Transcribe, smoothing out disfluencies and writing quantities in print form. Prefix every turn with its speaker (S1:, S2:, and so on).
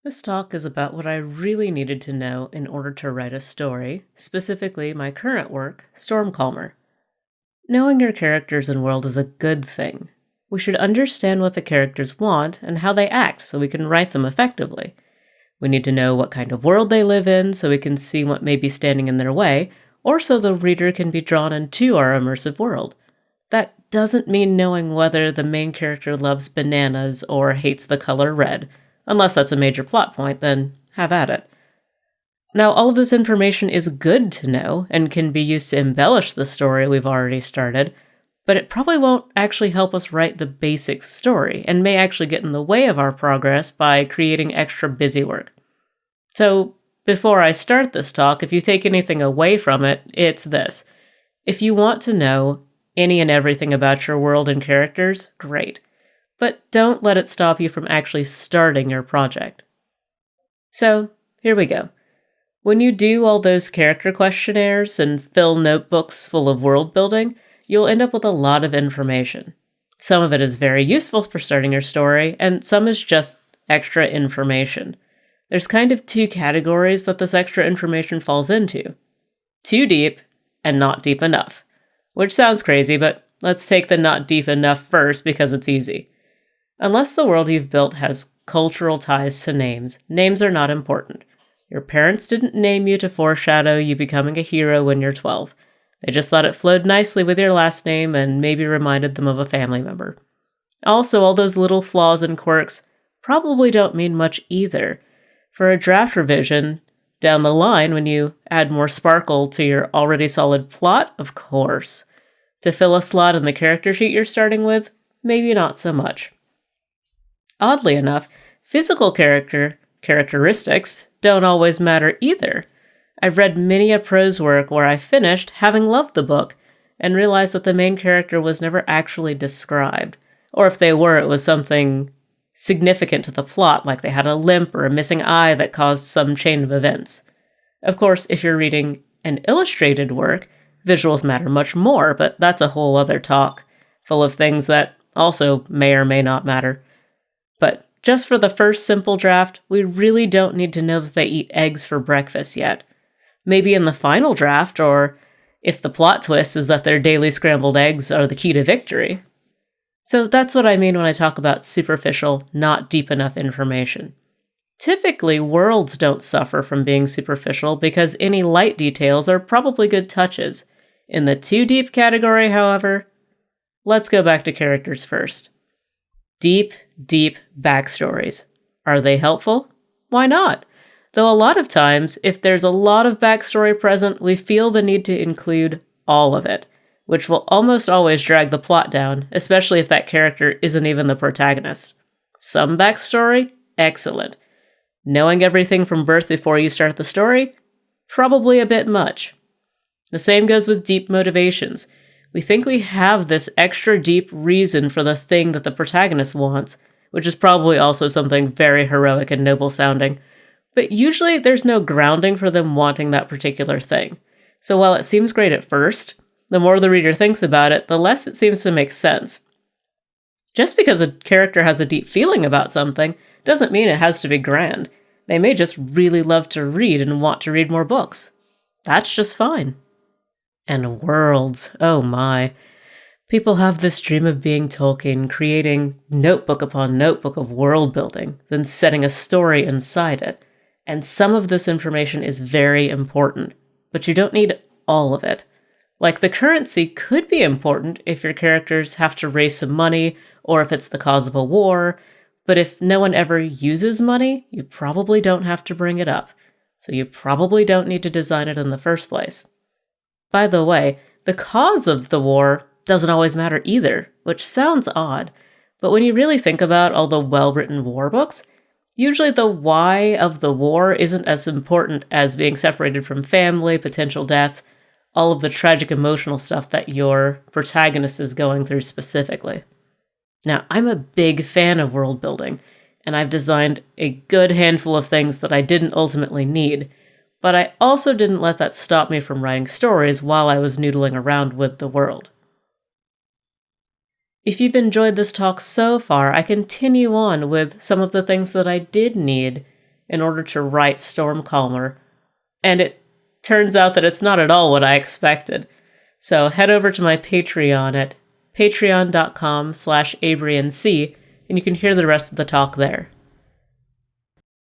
S1: This talk is about what I really needed to know in order to write a story, specifically my current work, StormCalmer. Knowing your characters and world is a good thing. We should understand what the characters want and how they act so we can write them effectively. We need to know what kind of world they live in so we can see what may be standing in their way, or so the reader can be drawn into our immersive world. That doesn't mean knowing whether the main character loves bananas or hates the color red. Unless that's a major plot point, then have at it. Now, all of this information is good to know and can be used to embellish the story we've already started, but it probably won't actually help us write the basic story and may actually get in the way of our progress by creating extra busy work. So, before I start this talk, if you take anything away from it, it's this. If you want to know any and everything about your world and characters, great. But don't let it stop you from actually starting your project. So, here we go. When you do all those character questionnaires and fill notebooks full of world building, you'll end up with a lot of information. Some of it is very useful for starting your story, and some is just extra information. There's kind of two categories that this extra information falls into. Too deep and not deep enough. Which sounds crazy, but let's take the not deep enough first because it's easy. Unless the world you've built has cultural ties to names, names are not important. Your parents didn't name you to foreshadow you becoming a hero when you're 12. They just thought it flowed nicely with your last name and maybe reminded them of a family member. Also, all those little flaws and quirks probably don't mean much either. For a draft revision, down the line when you add more sparkle to your already solid plot, of course. To fill a slot in the character sheet you're starting with, maybe not so much. Oddly enough, physical characteristics don't always matter either. I've read many a prose work where I finished having loved the book and realized that the main character was never actually described, or if they were, it was something significant to the plot, like they had a limp or a missing eye that caused some chain of events. Of course, if you're reading an illustrated work, visuals matter much more, but that's a whole other talk, full of things that also may or may not matter. But just for the first simple draft, we really don't need to know that they eat eggs for breakfast yet. Maybe in the final draft, or if the plot twist is that their daily scrambled eggs are the key to victory. So that's what I mean when I talk about superficial, not deep enough information. Typically, worlds don't suffer from being superficial because any light details are probably good touches. In the too deep category, however, let's go back to characters first. Deep backstories. Are they helpful? Why not? Though a lot of times, if there's a lot of backstory present, we feel the need to include all of it, which will almost always drag the plot down, especially if that character isn't even the protagonist. Some backstory? Excellent. Knowing everything from birth before you start the story? Probably a bit much. The same goes with deep motivations. We think we have this extra deep reason for the thing that the protagonist wants, which is probably also something very heroic and noble sounding. But usually there's no grounding for them wanting that particular thing. So while it seems great at first, the more the reader thinks about it, the less it seems to make sense. Just because a character has a deep feeling about something doesn't mean it has to be grand. They may just really love to read and want to read more books. That's just fine. And worlds, oh my. People have this dream of being Tolkien, creating notebook upon notebook of world building, then setting a story inside it. And some of this information is very important, but you don't need all of it. Like the currency could be important if your characters have to raise some money, or if it's the cause of a war, but if no one ever uses money, you probably don't have to bring it up. So you probably don't need to design it in the first place. By the way, the cause of the war doesn't always matter either, which sounds odd, but when you really think about all the well-written war books, usually the why of the war isn't as important as being separated from family, potential death, all of the tragic emotional stuff that your protagonist is going through specifically. Now, I'm a big fan of world building, and I've designed a good handful of things that I didn't ultimately need, but I also didn't let that stop me from writing stories while I was noodling around with the world. If you've enjoyed this talk so far, I continue on with some of the things that I did need in order to write StormCalmer, and it turns out that it's not at all what I expected. So head over to my Patreon at patreon.com/AbrianC, and you can hear the rest of the talk there.